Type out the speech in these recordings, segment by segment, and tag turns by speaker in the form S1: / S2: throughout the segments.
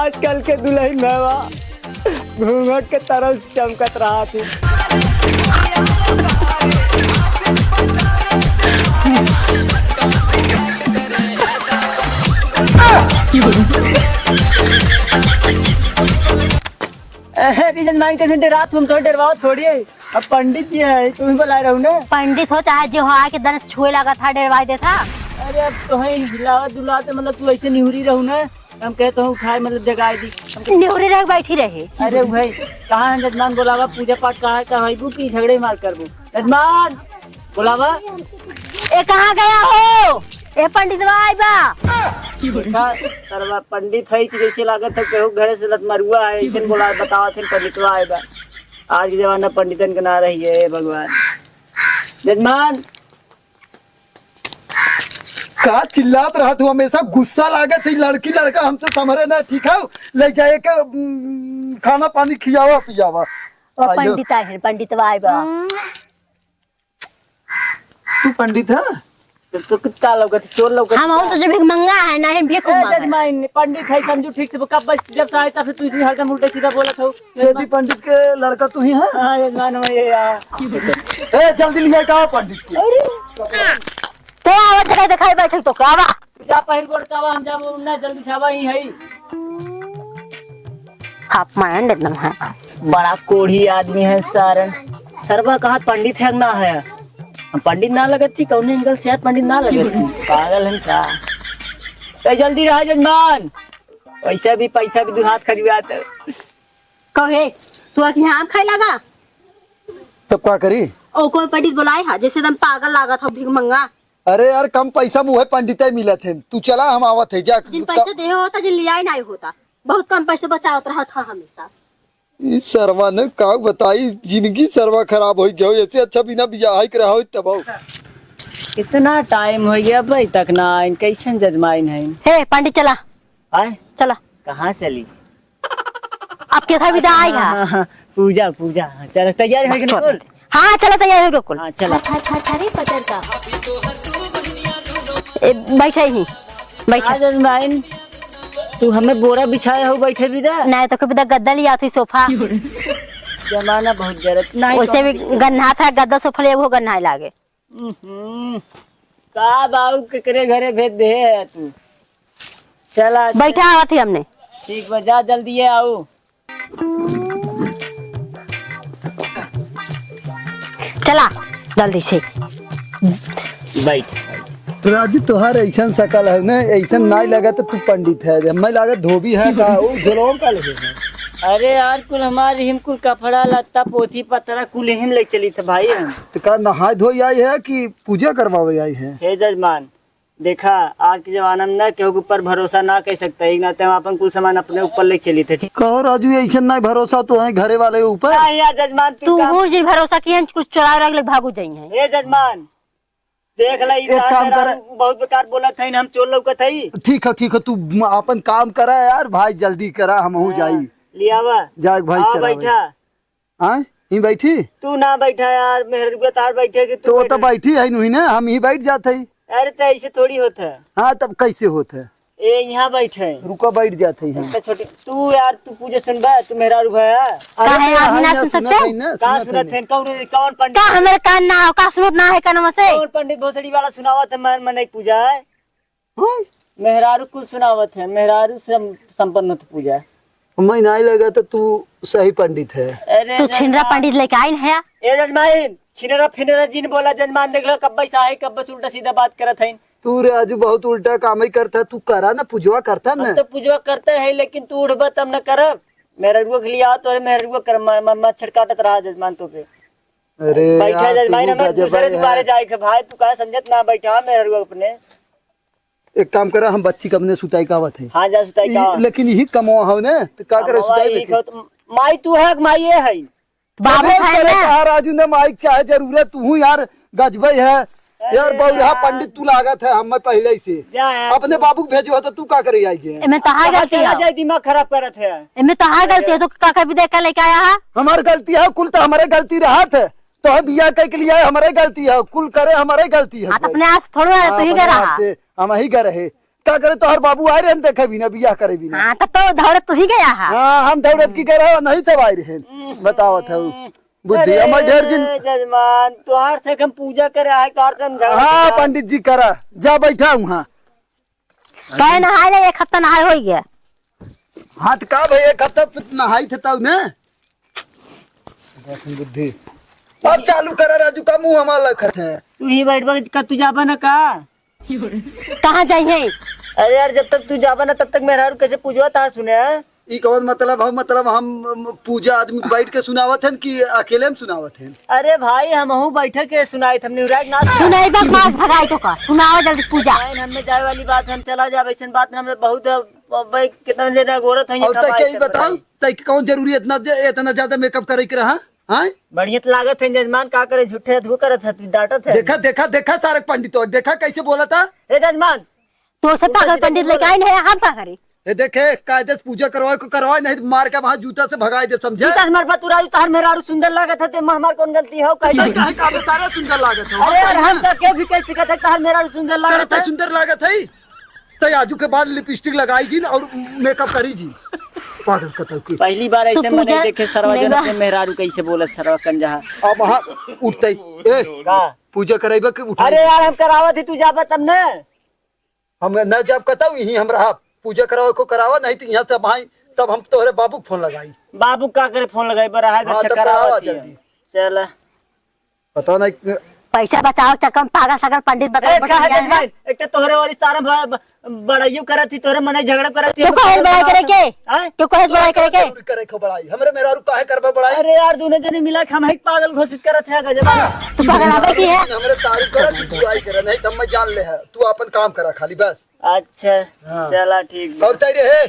S1: आजकल के दुल्हन भैया घूंघट के तरह चमकत रहा थी। जजमान के घंटे रात हम तो डरवाओ थोड़ी है। अब पंडित जी है तुम्हें बुला रहा हूँ ना।
S2: पंडित हो चाहे जो हो आके दन छुए लगा था डरवाई देता।
S1: अरे अब तो हिलावा दुलाते मतलब तू ऐसे निहुरी रहू ना। हम कहते हूँ खाए मतलब जगाए दी
S2: निहुरी रह बैठी रहे।
S1: अरे भाई कहाँ है जजमान बुलावा पूजा पाठ कहाँ है कहाँ की झगड़े मार कर वो जजमान बुलावा
S2: ए कहाँ गया हो ए पंडित भाई बा
S1: सरवा पंडित है कि जैसे लागत है केहू घरे से लत मरुआ है ऐसे बोला बतावा थे पंडितवा है बा। आज के जमाना पंडितन के ना रही है भगवान। जजमान
S3: का चिल्लात रहा तू हमेशा गुस्सा लागत है लड़की लड़का हमसे समरे ना ठीक है ले जाए के खाना पानी खियावा पियावा।
S2: पंडित है पंडित भाई बा।
S3: तू पंडित है
S1: तो कितना लौकत चोर लौकत
S2: हम हो तो भी मंगा है ना हम भी
S1: जजमान पंडित है समझो ठीक से कब बस जब से आया तब से तू हरदम उल्टा सीधा बोलत हो।
S3: सेठी पंडित के लड़का तू ही है।
S1: हां जजमान हो ये यार
S3: ए जल्दी ले का पंडित के
S2: तो आवाज जगह दिखाई बैठल तो कावा
S1: जा पहिर कोट कावा हम जा ना जल्दी से आवा ही है।
S2: आप मान एकदम है
S1: बड़ा कोढ़ी आदमी है सारन सरवा कहा पंडित है ना है हम पंडित ना लगत थी कौन अंकल से पंडित ना लगत थी पागल है क्या। तो जल्दी रहा जजमान पैसा भी दो हाथ खरीदात
S2: कहे तू आज यहाँ खाई लगा
S3: तब क्या करी
S2: ओ कोई पंडित बुलाए हा जैसे एकदम पागल लागा था भीख मंगा।
S3: अरे यार कम पैसा मुहे पंडित मिला थे तू चला हम आवत है जा
S2: जिन पैसे दे होता जिन लिया ही नहीं होता बहुत कम पैसे बचावत रहा था हमेशा।
S3: इस सरवा ने का बताई जिंदगी सरवा खराब हो गया ऐसे अच्छा बिना बियाह करा हो तब
S1: इतना टाइम हो गया भाई तक ना इन कैसन जजमाइन है।
S2: हे पंडित चला
S1: आए
S2: चला
S1: कहाँ चली
S2: अब कैसा विदा आई है
S1: पूजा पूजा चल तैयार है कि नहीं।
S2: हाँ चला तैयार हो गया कुल।
S1: हाँ चला
S2: बैठे ही बैठा
S1: जजमाइन तू हमें बोरा बिछाया हो बैठे भी दा
S2: नहीं तो कभी गद्दा लिया थी सोफा
S1: जमाना बहुत जरूरत नहीं
S2: वैसे भी गन्ना था गद्दा सोफा ले वो गन्ना लागे
S1: का बाबू केकरे घरे भेज दे तू चला
S2: बैठा हुआ थी हमने
S1: ठीक बजा जल्दी आओ
S2: चला जल्दी से
S1: बैठ।
S3: राजू तुहार ऐसा शकल है ना ऐसा नहीं लगा तो तू पंडित है हमें लगा धोबी है का वो झोलवा का लगे
S1: अरे यार कुल हमारे हिम कुल कपड़ा लत्ता पोथी पतरा कुल हिम ले चली थे भाई हम
S3: तो का नहाय धोई आई है कि पूजा करवावे आई है।
S1: हे जजमान देखा आज के जमाना में ना केहू के ऊपर भरोसा ना कर सकता है ना तो अपन कुल सामान अपने ऊपर ले चली थे। ठीक
S3: कहो राजू ऐसा नहीं भरोसा तो है घरे वाले के ऊपर
S1: यार जजमान
S2: तू वो जिन भरोसा किया कुछ चुरा रख ले भागू जाई है।
S1: हे जजमान देख ला बहुत बेकार बोला था हम चोर लौकत है।
S3: ठीक है तू अपन काम करा यार भाई जल्दी करा हम हो जाई
S1: लियावा
S3: जा भाई चला
S1: बैठा
S3: हां ही बैठी
S1: तू ना बैठा यार मेहरबा तार बैठे कि
S3: तो तो बैठी है नहीं ना हम ही बैठ जाते।
S1: अरे तो ऐसे थोड़ी होता है।
S3: हाँ तब कैसे होता है
S1: ए यहाँ बैठे
S3: रुको बैठ जाते हैं
S1: छोटी तू यार तू पूजा सुनबा तू मेरा रुभाया
S2: काहे आप ना सुन सकते
S1: का सुनत है कौन पंडित
S2: का हमारे कान ना का सुनत ना है कान से
S1: कौन पंडित भोसड़ी वाला सुनावत है मन नहीं पूजा है मेहरारू कुल सुनावत है मेहरारू से संपन्न होती पूजा
S3: मैं नहीं लगा तो तू सही पंडित है।
S1: अरे
S2: तू छिनरा पंडित लेके आई है
S1: ए जजमान छिनरा फिनरा जिन बोला जजमान देख लो कब बैसा है कब बस उल्टा सीधा बात करत है।
S3: तू राजू बहुत उल्टा काम ही करता तू करा ना पूजवा करता ना
S1: तो पूजवा करता है लेकिन तू उठबा तब न करब मेरा रुआ के लिए तो मेरा रुआ कर मच्छर काटत रहा जजमान तो पे।
S3: अरे
S1: बैठा जजमान हमें दूसरे दुआरे जाए के भाई तू का समझत ना बैठा मेरा रुआ अपने
S3: एक काम करा हम बच्ची कमने सुताई कावत है।
S1: हाँ जा सुताई का
S3: लेकिन यही कमवा हो ना तो का करे सुताई
S1: माई तू है माई ये है
S2: बाबू है ना
S3: राजू ने माइक चाहे जरूरत तू यार गजबई है यार बहुरा पंडित तू लागत है हम पहले से अपने बाबू भेजो तो तू का करे आई
S2: मैं कहा गलती है
S1: दिमाग खराब करत है
S2: मैं कहा गलती है तो काका भी देख के लेके आया है
S3: हमारी गलती है कुल तो हमारे गलती रहत है तो है बिया के लिए हमारे गलती है कुल करे हमारे गलती है
S2: अपने आप थोड़ा तू ही कर रहा
S3: हम ही कर रहे क्या करे तो हर बाबू आए रहे देखे भी ना बियाह करे भी ना।
S2: हाँ तो दौड़ तू ही गया है।
S3: हाँ हम दौड़त की करे नहीं सब आए रहे बतावत है बुद्धि हमर ढेर दिन।
S1: जजमान तोहार से हम पूजा करे आए तोहार से हम झगड़ा
S3: हाँ
S1: करे।
S3: पंडित जी करा जा बैठा हूँ। हाँ
S2: कहे नहाए ले 1 हफ्ता नहाए हो गया।
S3: हाथ का भाई एक हफ्ता नहाई थे तब ने बुद्धि अब चालू करा राजू का मुंह हमारा लखत है।
S1: तू ही बैठ बा का तू जाबा ना का।
S2: कहाँ जाइए?
S1: अरे यार जब तक तू जाबा ना तब तक मेरा कैसे पूजवा तार सुने।
S3: ई कौन मतलब हम हम पूजा आदमी बैठ के सुनावत हैं कि अकेले में सुनावत हैं।
S1: अरे भाई हमहू बैठे के सुनाई हमने उराग ना
S2: सुनाई बात मार भगाई तो का सुनाओ जल्दी पूजा।
S1: हमें जाए वाली बात हम चला जा वैसे बात में हमें बहुत भाई कितना देर गोरत है
S3: और तक यही बताओ तक कौन जरूरी इतना ज्यादा मेकअप करे के रहा। हाँ
S1: बढ़िया तो लागत है जजमान का करे झूठे धू करत है डांटत है।
S3: देखा देखा देखा सारे पंडित देखा कैसे बोला था।
S1: ए जजमान
S2: तो सब पागल पंडित लेके आए नहीं हम का करे।
S3: ये देखे कायदे से पूजा करवाए को करवाए नहीं तो मार के वहाँ जूता से भगाए दे समझे।
S1: जूता से मार पा तू राजू तार मेरा सुंदर लागत है ते हमार कौन गलती हो कहीं
S3: काहे काहे सारा सुंदर लागत है।
S1: अरे यार हम तो के भी कैसे सिखत है तार मेरा सुंदर लागत है।
S3: सुंदर लागत है तो आजू के बाद लिपस्टिक लगाई जी और मेकअप करी जी पागल कतौ की।
S1: पहली बार ऐसे
S2: तो
S1: मैंने देखे सरवा
S2: नहीं
S1: जन
S2: बा।
S1: अपने मेहरारू कैसे बोलत सरवा कंजहा
S3: अब वहाँ उठते ए
S1: का।
S3: पूजा करेबे के उठा।
S1: अरे यार हम करावत ही तू जाबा तब ने
S3: हम न जब कहता यही हम रहा पूजा करावे को करावा नहीं तो यहाँ से भाई तब हम तोहरे बाबू को फोन लगाई।
S1: बाबू का करे फोन लगाई बड़ा है
S3: हाँ,
S1: अच्छा
S3: तब करावा
S1: करावत है।
S3: जल्दी।
S1: चल
S3: पता नहीं
S2: पैसा बचाओ चक्कर पागल सगल पंडित
S1: ए का है
S2: बता।
S1: जजमान एक तो तोहरे वाली सारा बड़ाइयो करत थी तोहरे मने झगड़ा करत थी।
S2: क्यों कहे बड़ाई करे के?
S1: हैं?
S2: क्यों कहे बड़ाई करे के?
S3: जरूरी करे को बड़ाई हमरे मेहरारू काहे करबे बड़ाई।
S1: अरे यार दोनों जने मिला के हम ही पागल घोषित करत है गजबा।
S2: तू पागल आवे की है?
S3: हमरे तारीफ करे तू बुराई करे नहीं तब मैं जान ले है तू अपन काम करा खाली बस।
S1: अच्छा
S3: हाँ।
S1: चला ठीक बा।
S3: और तैरे है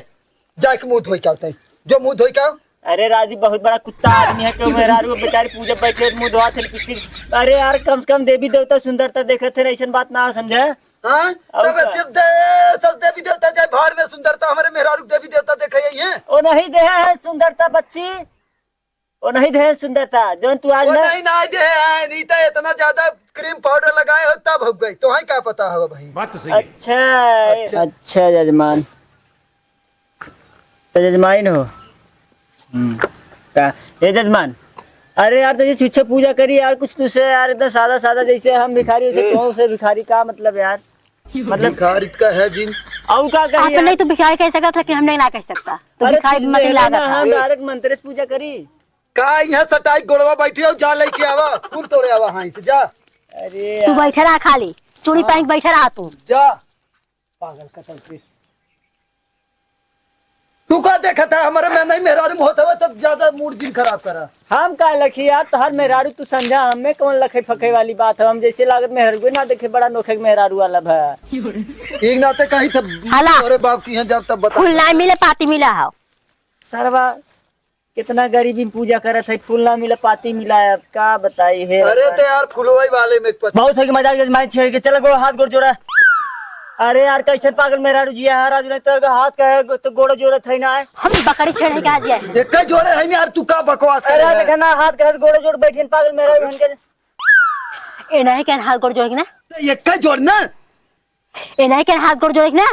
S3: जाके मुंह धोई के आवते जो मुंह धोई के आओ।
S1: अरे राजू बहुत बड़ा कुत्ता आदमी है क्यों मेहरारू बेचारी पूजा बैठे मुंह धोआ थे किसी। अरे यार कम से कम देवी देवता सुंदरता देखे थे ऐसा बात ना समझे।
S3: हाँ
S1: और
S3: तब
S1: क्या?
S3: सिर्फ सब देवी देवता जाए भाड़ में सुंदरता हमारे मेहरारू देवी देवता देखे यही है।
S1: वो नहीं दे है सुंदरता बच्ची वो नहीं दे है सुंदरता जो तू आज
S3: वो
S1: ना
S3: नहीं ना दे है नहीं तो इतना ज्यादा क्रीम पाउडर लगाए हो तब हो गई तो क्या पता होगा भाई।
S4: बात तो सही है।
S1: अच्छा अच्छा जजमान तो जजमान हो का ये जजमान। अरे यार तो ये छुच्छे पूजा करी यार कुछ तुझसे यार एकदम सादा सादा जैसे हम भिखारी उसे कौन से भिखारी का मतलब यार मतलब
S3: भिखारी का है जिन
S1: और का
S2: आप
S1: कही
S2: नहीं तो भिखारी कह सकता लेकिन हम नहीं ना कह सकता तो
S1: अरे
S2: भिखारी
S1: तुझ
S2: मत
S1: में
S2: लागत
S1: ना,
S2: है।
S1: हम डायरेक्ट मंत्र से पूजा करी।
S3: का यहाँ सटाई गोड़वा बैठी हो जा लेके आवा फूल तोड़े आवा हाँ से जा।
S1: अरे
S2: तू
S1: यार,
S2: बैठे रहा खाली चूड़ी पहन के बैठे रहा तू।
S3: जा पागल कतल से तू का देखा था हमारे में नहीं मेहरारू होता हुआ तब ज्यादा मूड जिन खराब करा।
S1: हम का लखी यार तो हर मेहरारू तू समझा हमें कौन लखे फके वाली बात है। हम जैसे लागत मेहरारू ना देखे बड़ा नोखे मेहरारू वाला है।
S3: एक नाते कहीं था
S2: हाला।
S3: अरे बाप की यहाँ जब तब बता
S2: फूल ना मिले पाती मिला है।
S1: सरवा कितना गरीबी में पूजा करत है फूल ना मिला पाती मिला है अब का बताई है।
S3: अरे तो यार फुलवाई वाले में
S1: बहुत हो गया मजाक जजमान छेड़ के चला गोड़ हाथ गोड़ जोड़ा। अरे यार कैसे पागल मेहरारू जी है राजू नहीं तो हाथ का तो गोड़ जोड़त है ना है।
S2: हम बकरी छेड़े के आज आए।
S3: एक जोड़े है नहीं यार तू का बकवास
S1: अरे
S3: करे
S1: यार
S3: है?
S1: देखा ना हाथ का गोड़ जोड़ बैठे पागल मेहरारू बन के।
S2: ए नहीं कहन हाथ गोड़ जोड़ेगी ना।
S3: एक जोड़ना
S2: ए नहीं कहन हाथ गोड़ जोड़ेगी ना।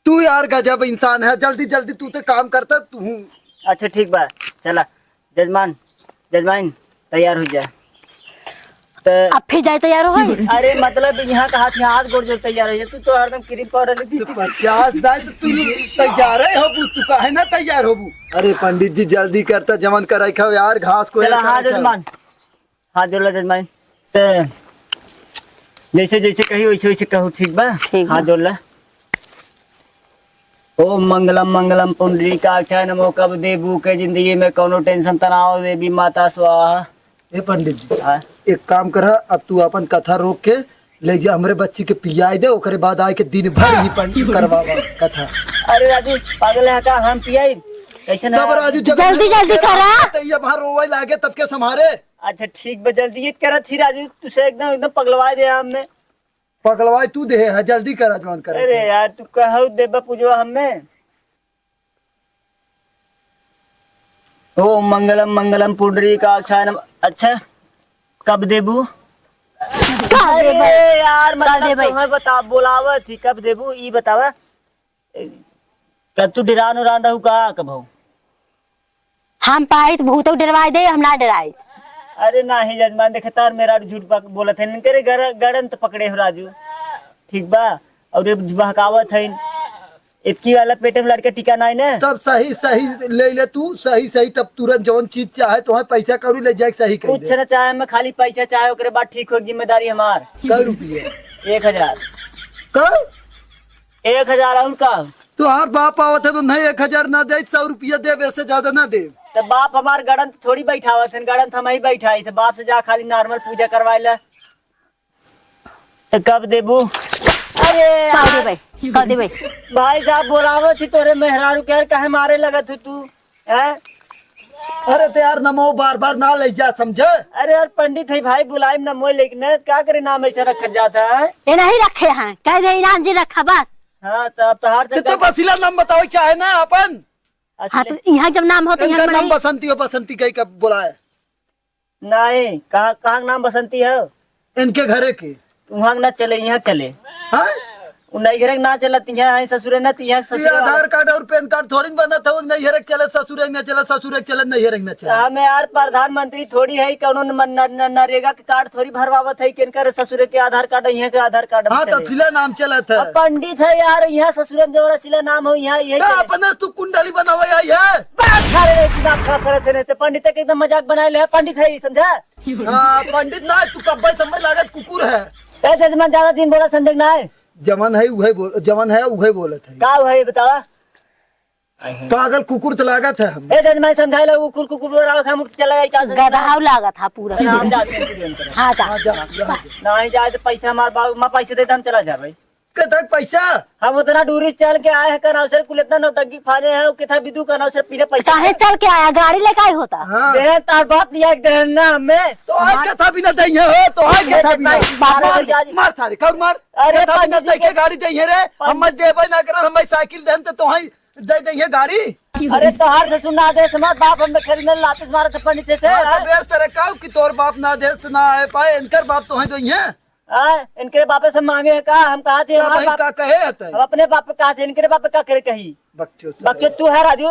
S3: तू यार गजब इंसान है जल्दी जल्दी तू तो काम करता तू।
S1: अच्छा ठीक बा चला जजमान जजमान तैयार हो जाए तो।
S2: अब फिर जाए तैयार हो गई।
S1: अरे मतलब यहाँ का हाथ गोड़ जोड़ तैयार है तू तो हरदम क्रीम पाउडर लेती
S3: तो 50 दाई तो तू तैयार है होबू तू काहे ना तैयार होबू। अरे पंडित जी जल्दी करता जमन कर रखा हो यार घास को
S1: चला हाँ जजमान हाथ जोड़ ला जजमान तो जैसे जैसे कही वैसे वैसे कहूँ ठीक बा
S2: ठीक बा।
S1: हाथ जोड़ ला। ओम मंगलम मंगलम पुंडरीकाक्षाय नमो कब देबू के जिंदगी में कोनो टेंशन तनाव देवी माता स्वाहा।
S3: ए पंडित जी
S1: हाँ?
S3: एक काम कर अब तू अपन कथा रोक के ले जा हमरे बच्ची के पियाई दे ओकरे बाद आए के दिन भर ही पंडित करवावा कथा।
S1: अरे राजू पागल है का हम पियाई कैसे ना।
S3: तब राजू जब
S2: जल्दी जल्दी करा।
S3: तो ये वहां रोवे लागे तब के संभारे।
S1: अच्छा ठीक बा जल्दी ये करत थी राजू तुझसे एकदम एकदम पगलवा दे हमने।
S3: पगलवाई तू दे है जल्दी करा जवान कर।
S1: अरे यार तू कहू देबा पूजवा हमें। ओम मंगलम मंगलम पुंडरीकाक्षाय नमः। अच्छा कब देबू
S2: कह दे भाई।
S1: अरे यार
S2: दे
S1: मतलब
S2: भाई।
S1: तुम्हें बता बोलावा थी कब देबू ई बतावा कब तू डिरान उरान रहू का कब हो?
S2: हम पाई तो भूत डरवाई दे, हम ना डराई।
S1: अरे नाही जजमान देखे तार मेरा झूठ बोलत है तेरे गड़न तो पकड़े हो राजू ठीक बा और ये बहकावत है इतकी वाला पेटे में लड़के टिका नहीं ना
S3: तब सही सही ले ले तू सही सही तब तुरंत जौन चीज चाहे तो पैसा करू ले जाए सही कह
S1: कुछ न चाहे मैं खाली पैसा चाहे ओकरे बाद ठीक हो जिम्मेदारी हमार
S3: कई रुपये
S1: 1000
S3: कब
S1: 1000 और का
S3: तुहार बाप आवत है तो नहीं 1000 ना दे 100 रुपया दे वैसे ज्यादा ना दे।
S1: तो बाप हमार गड़न थोड़ी बैठावत है गड़न हम ही बैठाई थे बाप से जा खाली नॉर्मल पूजा करवाइला तो कब देबू? अरे
S2: कह दे भाई, कह दे भाई।
S1: भाई साहब बोलावत थी तोरे मेहरारू के कहे मारे लगत हो तू है?
S3: अरे तो यार नमो बार बार ना ले जा समझे।
S1: अरे यार पंडित है भाई बुलाए न मोय लेकिन क्या करे नाम ऐसा रखा जाता है?
S2: ये नहीं रखे हैं, कह दे इनाम जी रखा बस।
S1: हाँ तब तो हर
S3: तो बसीला नाम बताओ क्या है ना अपन।
S2: हाँ तो यहाँ जब नाम हो तो
S3: इनका
S2: यहाँ
S3: नाम
S2: बनाई।
S3: बसंती हो बसंती कहीं कब बुलाए
S1: नहीं कहाँ कहाँ नाम बसंती है
S3: इनके घरे के
S1: वहाँ ना चले यहाँ चले
S3: हाँ
S1: नहीं घर ना चलत यहाँ ससुरे न यहाँ
S3: ये
S1: ससुरे
S3: आधार कार्ड और पैन कार्ड थोड़ी बना था नहीं हेरक चले ससुर न चले ससुर चले नहीं हेरक न चले।
S1: हमें यार प्रधानमंत्री थोड़ी है कौनो नरेगा के कार्ड थोड़ी भरवावत है किनकर ससुरे के आधार कार्ड यहाँ के आधार कार्ड
S3: हाँ तो सिला नाम चला था
S1: अब पंडित है यार यहाँ ससुरे में जो सिला नाम हो यहाँ यही चले।
S3: अपने तू कुंडली बनावा है
S1: बात खा रहे दिमाग खराब करे थे तो पंडित के एकदम मजाक बनाए ले पंडित है समझा?
S3: हाँ पंडित ना तू कब्बे समझ लागत कुकुर है
S1: ऐसे जजमान ज्यादा दिन बोला समझ ना है
S3: जमन है उहे बोलत है
S1: का है बतावा
S3: पागल कुकुर तो लागत है हम
S1: ए जजमान समझाए लो कुकुर कुकुर बोला हम चला जाए क्या
S2: गधा लगा था पूरा।
S1: हम जाते हैं पूजन करने।
S2: हाँ जा।
S3: हाँ, जा।
S1: नहीं जाए तो पैसा हमारे बाबू माँ पैसे देते हम चला जा भाई
S3: तक पैसा
S1: हम उतना दूरी चल के आए हैं कनावसर कुल इतना नौटंकी फाने हैं कितना विदु कनावसर पीने पैसा
S2: काहे चल के आया, गाड़ी लेके आए होता।
S3: हाँ
S1: दे तार बाप लिया एक दिन ना हमें
S3: तो आज क्या था बिना दही हो तो आज क्या था बिना मार थारे कब मार
S1: अरे
S3: अरे था बिना
S1: पंडित जी
S3: दही के गाड़ी दही रे हम मत देबे ना कर हम साइकिल देन तो ही दे दही गाड़ी।
S1: अरे तो हर से सुना दे समाज बाप हम खरीदने लाते मारा था पंडित से
S3: हाँ, तो बेस तरह का कि तोर बाप ना दे ना आए पाए इनकर बाप तो है तो ये
S1: इनके बापे से मांगे हैं का हम कहा थे हमारे
S3: भाई
S1: बाप
S3: का कहे हते
S1: हम अपने बाप पे कहा थे इनके बाप पे का करे कही बच्चे तू है राजू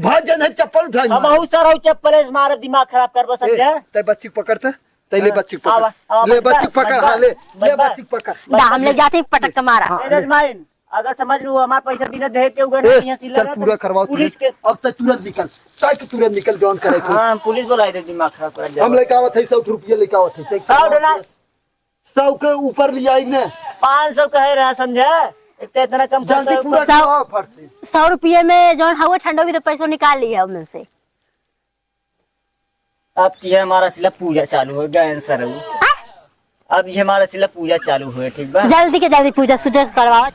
S3: भजन है चप्पल उठाई
S1: हम बहुत सारा चप्पल मारे दिमाग खराब कर बस समझे
S3: ते बच्ची पकड़ते ते ले बच्ची
S1: आवा,
S3: पकड़ ले बच्ची पकड़ हाँ ले बच्ची पकड़
S2: हम ले जाते पटक के मारा।
S3: हाँ,
S1: जजमान अगर समझ लो हमारे पैसा बिना दे के उगर यहाँ सिला
S3: चल पूरा करवाओ
S1: पुलिस के
S3: अब तक तुरंत निकल जॉन करे
S1: हाँ पुलिस बुलाई दे दिमाग खराब कर
S3: हम लेके आवत है 100 रुपया लेके आवत है 100 के ऊपर ले आई ने
S1: 500 कहे रहा समझे इतना कम
S3: जल्दी पूरा
S1: करता
S3: करवाओ फट से
S2: 100 रुपये में जो हवा ठंडा भी तो पैसा निकाल लिया उनमें से।
S1: अब ये हमारा सिला पूजा चालू हो गया आंसर अब ये हमारा सिला पूजा चालू हुआ ठीक बा
S2: जल्दी के जल्दी पूजा सूजा करवाओ।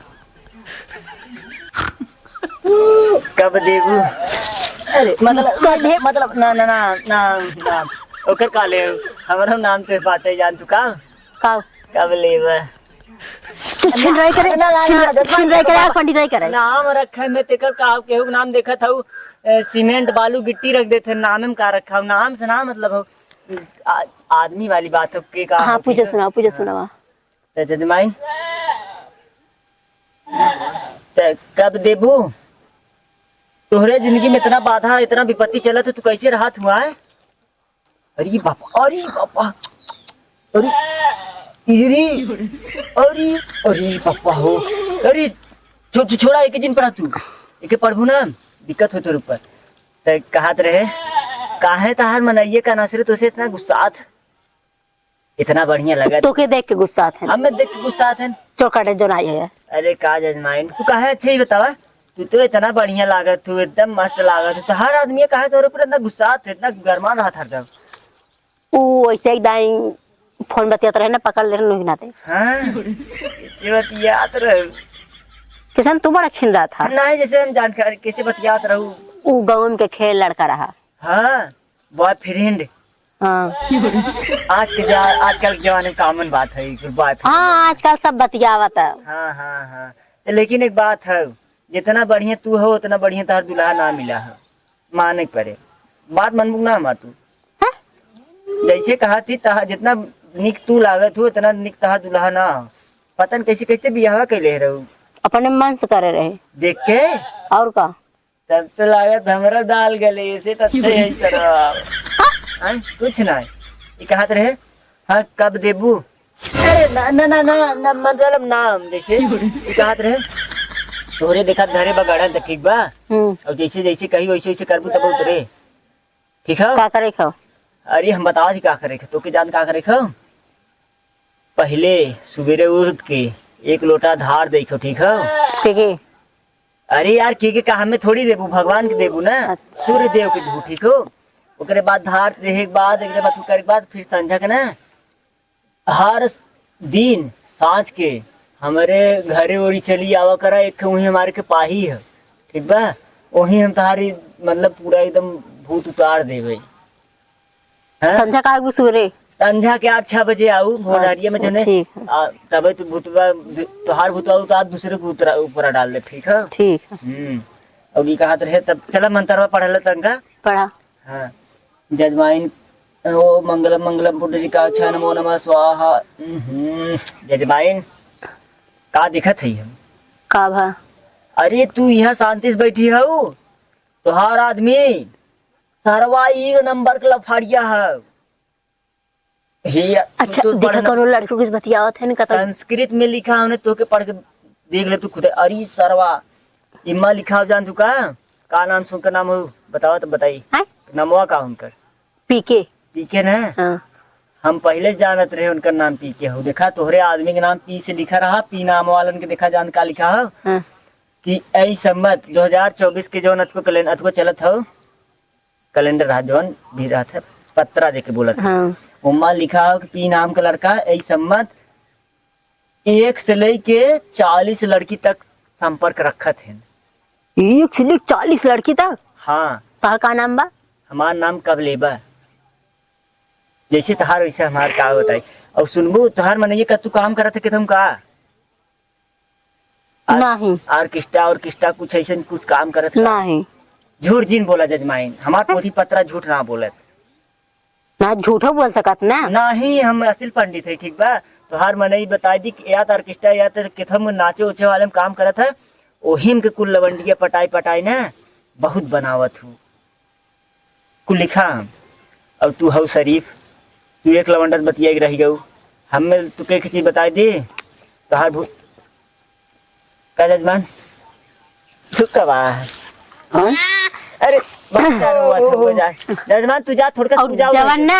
S1: कब देबू? अरे मतलब ना ना ना ना ना ओकर काले हमारा नाम से बातें जान तू का कब लेबा
S2: छिनराई करे छिनराई करे पंडित राई करे
S1: नाम रखे में तेकर का केहू के नाम देखा था सीमेंट बालू गिट्टी रख देते नाम में का रखा हूँ नाम से ना मतलब हो आदमी वाली बात हो के का
S2: हाँ पूजा सुनावा
S1: जजमाइन कब देबू? तोहरे जिंदगी में इतना बाधा इतना विपत्ति चला तो तू कैसे राहत हुआ है? अरे बापा अरे पापा हो अरे छोड़ा एक दिन पढ़ा तू एक पढ़ू ना दिक्कत हो तोर ऊपर तो कहत रहे काहे तहार मनइये का नसरे तो से इतना गुस्सा था इतना बढ़िया लगा
S2: तो के देख के गुस्सा थे
S1: हमें देख के गुस्सा थे
S2: चौकाटे जो नहीं है।
S1: अरे का जजमाइन तू काहे अच्छा ही बतावा तू तो इतना बढ़िया लागत तू एकदम मस्त लागत तो हर आदमी कहा तोरे ऊपर इतना गुस्सा था इतना गरमा रहा था जब
S2: वो ऐसे एकदम फोन बतियात रहे ना पकड़ ले नहीं नाते
S1: हाँ ये बतियात रहे
S2: किसान तू बड़ा छिन रहा था
S1: नहीं जैसे हम जानकारी कैसे बतियात रहू
S2: वो गाँव के खेल लड़का रहा।
S1: हाँ बॉयफ्रेंड
S2: हाँ
S1: आजकल के जमाने में कॉमन बात है बॉयफ्रेंड
S2: हाँ आजकल सब बतियावत है।
S1: हाँ हाँ हाँ लेकिन एक बात है जितना बढ़िया तू हो उतना बढ़िया तार दुल्हा ना मिला है माने पड़े बात मनबू ना हमार तू जैसे कहा थी जितना निक तू लागत हो इतना निक तहार दुल्हा ना हो। पता न कैसे कैसे बियाह कैले रहू
S2: अपने मन से करे रहे
S1: देख के।
S2: और का
S1: तब तो लागत हमरा दाल गले ऐसे तो अच्छे है तरह। हाँ कुछ ना ये कहत रहे। हाँ कब देबू? अरे ना ना ना ना, ना मतलब नाम जैसे ये कहत रहे तोरे देखा घरे बगाड़न त ठीक बा और जैसे जैसे कही वैसे वैसे करबू तब उतरे ठीक है।
S2: का करे खाओ?
S1: अरे हम बताओ का करे तो के जान का करे खाओ। पहले सवेरे उठ के एक लोटा धार देखो ठीक है।
S2: ठीक है।
S1: अरे यार के का हमें थोड़ी देबू भगवान के देबू ना।
S2: अच्छा।
S1: सूर्य देव के देबू ठीक हो। ओकरे बाद धार देहे के बाद एक बार करे के बाद फिर संझा के ना हर दिन सांझ के हमारे घरे ओरी चली आवा करा। एक वही हमारे के पाही है ठीक बा। वही हम तुम्हारी मतलब पूरा एकदम भूत उतार देवे।
S2: संझा का सूर्य
S1: संझा के 8-6 बजे आऊ भोजरिया में जने तब तो भूतवा तोहार भूतवा उतार दूसरे को ऊपर डाल दे ठीक है।
S2: ठीक है।
S1: और ये कहत रहे तब चला मंत्रवा पढ़ल तंका
S2: पढ़ा।
S1: हाँ जजमाइन ओ मंगलम मंगलम पुंडरीकाक्ष नमो नमः स्वाहा। जजमाइन का दिखत है हम
S2: का भा? अरे
S1: तू यहाँ शांति से बैठी हो तोहार आदमी सरवा 1 नंबर के लफाड़िया है।
S2: अच्छा देखा करो लड़कों कुछ बतियावत है ना
S1: संस्कृत में लिखा हमने तो के पढ़ के देख ले तू खुद। अरे सरवा इम्मा लिखा हो जान तू का नाम सुनकर नाम हो बताओ तो बताई नमवा का उनकर
S2: पीके
S1: पीके ना।
S2: हाँ।
S1: हम पहले जानत रहे उनका नाम पीके हो। देखा तोहरे आदमी के नाम पी से लिखा रहा पी नाम वालन के देखा जान का लिखा हो।
S2: हाँ।
S1: कि ऐ सम्मत 2024 के जौन अथको कैलेंडर अथको चलत हो कैलेंडर रहा जौन भी रहा था पत्रा देके बोलत
S2: हाँ।
S1: उम्मा लिखा हो कि पी नाम का लड़का ऐ सम्मत 1 से लेके 40 लड़की तक संपर्क रखत है।
S2: 1 से लेके 40 लड़की तक?
S1: हाँ।
S2: तहार का नाम बा?
S1: हमार नाम कबलेबा। जैसे तहार वैसे हमार का होता है। और सुनबू तहार मन ये तू काम करत है कि तुम का
S2: नहीं
S1: ऑर्केस्ट्रा कुछ ऐसे कुछ काम करत
S2: नहीं।
S1: झूठ जिन बोला जजमाइन हमार पोथी पत्रा झूठ ना बोलत
S2: ना झूठो बोल सकत ना।
S1: नहीं हम असल पंडित है ठीक बा। तोहार मन ही बता दी कि या तो ऑर्केस्ट्रा या तो किथम नाचे उचे वाले में काम करत है ओहिम के कुल लवंडिया पटाई पटाई ना बहुत बनावत हूँ कुल लिखा। और तू हऊ शरीफ तू एक लवंडर बतिया रही गऊ हमें तू के चीज बता दे तोहार भूत का जजमान थुकवा। अरे जजमान तू जा थोड़ा
S2: जवान ना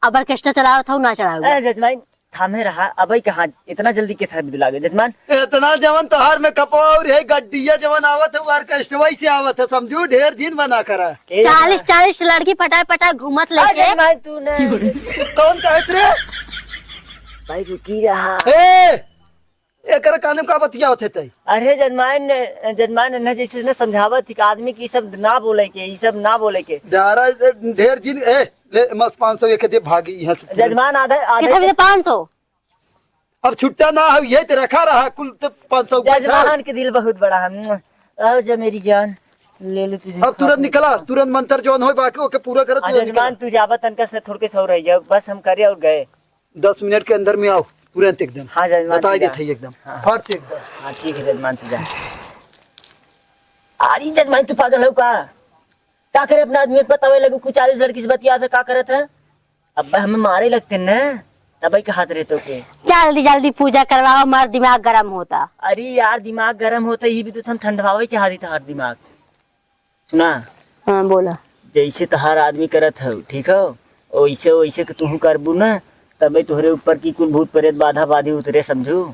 S2: अब ऑर्केस्ट्रा चलाओ था ना चलाओ।
S1: जजमान थामे रहा अब कहा इतना जल्दी के साथ लागे जजमान
S3: इतना जवन तोहार में कपा और है गड्डिया जवन आवत है ऑर्केस्ट्रा से आवत है समझू ढेर दिन बना करा
S2: 40 लड़की पटाए पटाए घूमत लेके।
S1: जजमान तू ना
S3: कौन कहत रे
S1: भाई रुकी रहा
S3: एकर काने का बतिया होते तई।
S1: अरे जजमान न जैसे न समझावत थी आदमी की सब ना बोले के ई सब ना बोले के
S3: दारा ढेर दिन ले 500 एक दे भागी यहां से
S1: जजमान आधे
S2: कितना 500
S3: अब छुट्टा ना हो ये तो रखा रहा कुल तो 500
S1: जजमान के दिल बहुत बड़ा है। आओ जा मेरी जान ले ले तुझे।
S3: अब तुरंत निकला तुरंत मंत्र जौन हो बाकी ओके पूरा कर
S1: जजमान तू जावा तनका से थोड़ के सो रही है बस हम करे और गए
S3: 10 मिनट के अंदर में आओ तुरंत एकदम।
S1: हाँ जजमान
S3: बता देते ही एकदम फट से एकदम।
S1: हाँ ठीक है जजमान तू जा। अरे जजमान तू पागल हो का करे अपना आदमी बतावे लगू कुछ 40 लड़की से बतिया था का करत है। अब हमें मारे लगते ना तब का हाथ रहते के
S2: जल्दी जल्दी पूजा करवाओ हमारा दिमाग गर्म होता।
S1: अरे यार दिमाग गर्म होता ही भी तो हम ठंडवावे चाहती था हर दिमाग सुना।
S2: हाँ बोला
S1: जैसे तहार आदमी करत हो ठीक हो वैसे वैसे तू करबू ना तब तुहरे ऊपर की कुल भूत प्रेत बाधा बाधी उतरे समझू।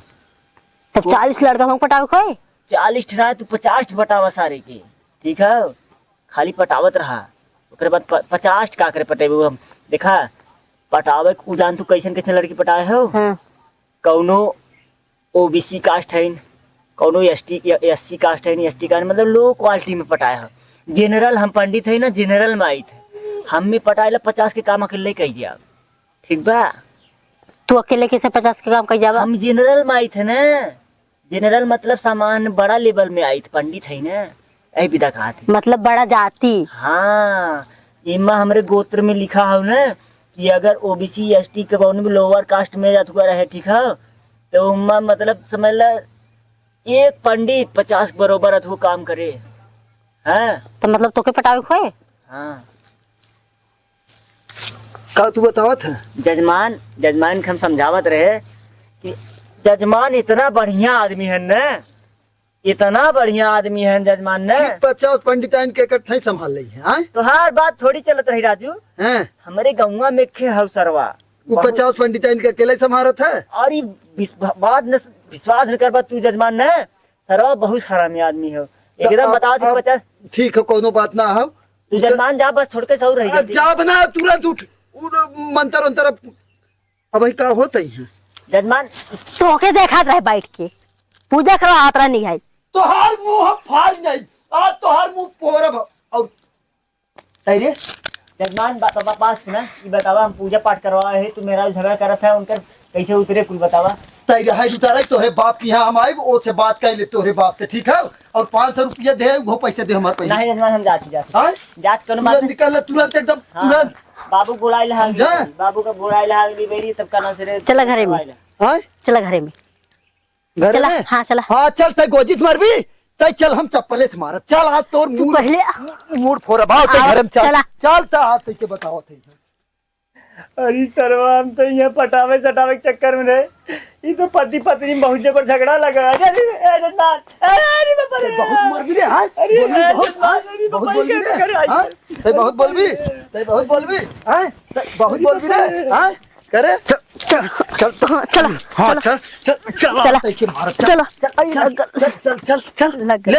S2: तब 40 लड़का हम पटावे खोए
S1: 40 ठहरा तू 50 पटावा सारे के ठीक है खाली पटावत रहा ओकरे बाद 50 का करे पटेबू हम देखा पटावे उ जान तू कैसन कैसन लड़की पटाए हो।
S2: हाँ।
S1: कौनो ओबीसी कास्ट है कौनो एससी कास्ट है एसटी कास्ट मतलब लो क्वालिटी में पटाए हो। जनरल हम पंडित है ना जनरल में आई थे हम में पटाए 50 के काम अकेले कह दिया ठीक बा।
S2: तू अकेले कैसे 50 के काम कर जावा?
S1: हम जनरल में आई थे ना जनरल मतलब सामान बड़ा लेवल में आई थी पंडित है ना ऐ विदा कहा थी
S2: मतलब बड़ा जाति।
S1: हाँ इमा हमारे गोत्र में लिखा हो ना कि अगर ओबीसी एसटी के कौन भी लोअर कास्ट में जात हुआ रहे, ठीक है, तो उम्मा मतलब समझ ला एक पंडित 50 बरोबर अथवा काम करे। हाँ
S2: तो मतलब तोके पटावे खोए।
S1: हाँ
S3: का तू बतावत है?
S1: जजमान जजमान के हम समझावत रहे कि जजमान इतना बढ़िया आदमी है न, इतना बढ़िया आदमी है जजमान ने।
S3: 50 पंडिताइन के इकट्ठे ही संभाल रही है। हाँ?
S1: तो हर बात थोड़ी चलत रही राजू।
S3: हैं?
S1: हमारे गाँव में खे हव सरवा
S3: वो 50 पंडिताइन के अकेले संभालत है।
S1: और ये बात न विश्वास न कर तू जजमान ने, सरवा बहुत हरामी आदमी है एकदम। बता दी 50।
S3: ठीक है, कोनो बात ना हो।
S1: तू जजमान जा बस थोड़ के सौ रही जल्दी।
S3: जा बना तुरंत उठ। मंतर अंतर अब का होता ही है।
S1: जजमान
S2: तोके देखा रहे बैठ के पूजा करवा आत रहा नहीं है।
S3: तो हर मुंह फाड़ जाए आज, तो हर मुंह पोरब। और
S1: अरे जजमान बात सुना, ये बतावा हम पूजा पाठ करवा है, तू मेरा झगड़ा करत है उनकर कैसे उतरे कुल बतावा।
S3: तैयार है उतारा तोहरे बाप की यहाँ हम आए वो से बात कर ले तोहरे बाप से, ठीक है। और 500 रुपया दे, वो पैसे दे हमारे पैसे।
S1: नहीं जजमान हम जाती
S3: हाँ?
S1: जात करो
S3: तुरंत निकल तुरंत एकदम तुरंत।
S1: बाबू बुलाई लहा,
S3: समझा?
S1: बाबू का बुलाई लहा बेरी तब का ना सिरे।
S2: चला घरे में।
S3: हाँ?
S2: चला घरे में।
S3: घर
S2: चला
S3: में?
S2: हाँ चला।
S3: हाँ चल तय गोजित मर भी तय, चल हम चप्पले से मारत। चल आज तोर
S2: तू
S3: मुंह
S2: पहले
S3: मूड फोड़ भाव तय
S2: आओ,
S3: घर में चल।
S2: चला।
S3: चल ता हाथ तय के बताओ तय।
S1: अरे सरवा हम तो यहाँ पटावे सटावे के चक्कर में रहे, ये तो पति पत्नी बहुत जबर झगड़ा लगा। अरे जजमान, अरे बाबा रे,
S3: बहुत मर भी रे। हाँ?
S1: अरे
S3: बोलबी बहुत,
S1: जजमान,
S3: हाँ?
S1: अरे
S3: बहुत
S1: बाबा
S3: बोलबी
S1: ये
S3: रे।
S1: क्या कर रहा है?
S3: हाँ? तय बहुत बोलबी, तय बहुत बोलबी। हाँ? तय बहुत बोलबी रे। हाँ? करे चल चल
S2: चला
S3: हाँ चल चल चल
S2: चला।
S3: तय के मारत।
S2: चला
S3: चल चल चल चल चल
S2: लग गई।
S3: ले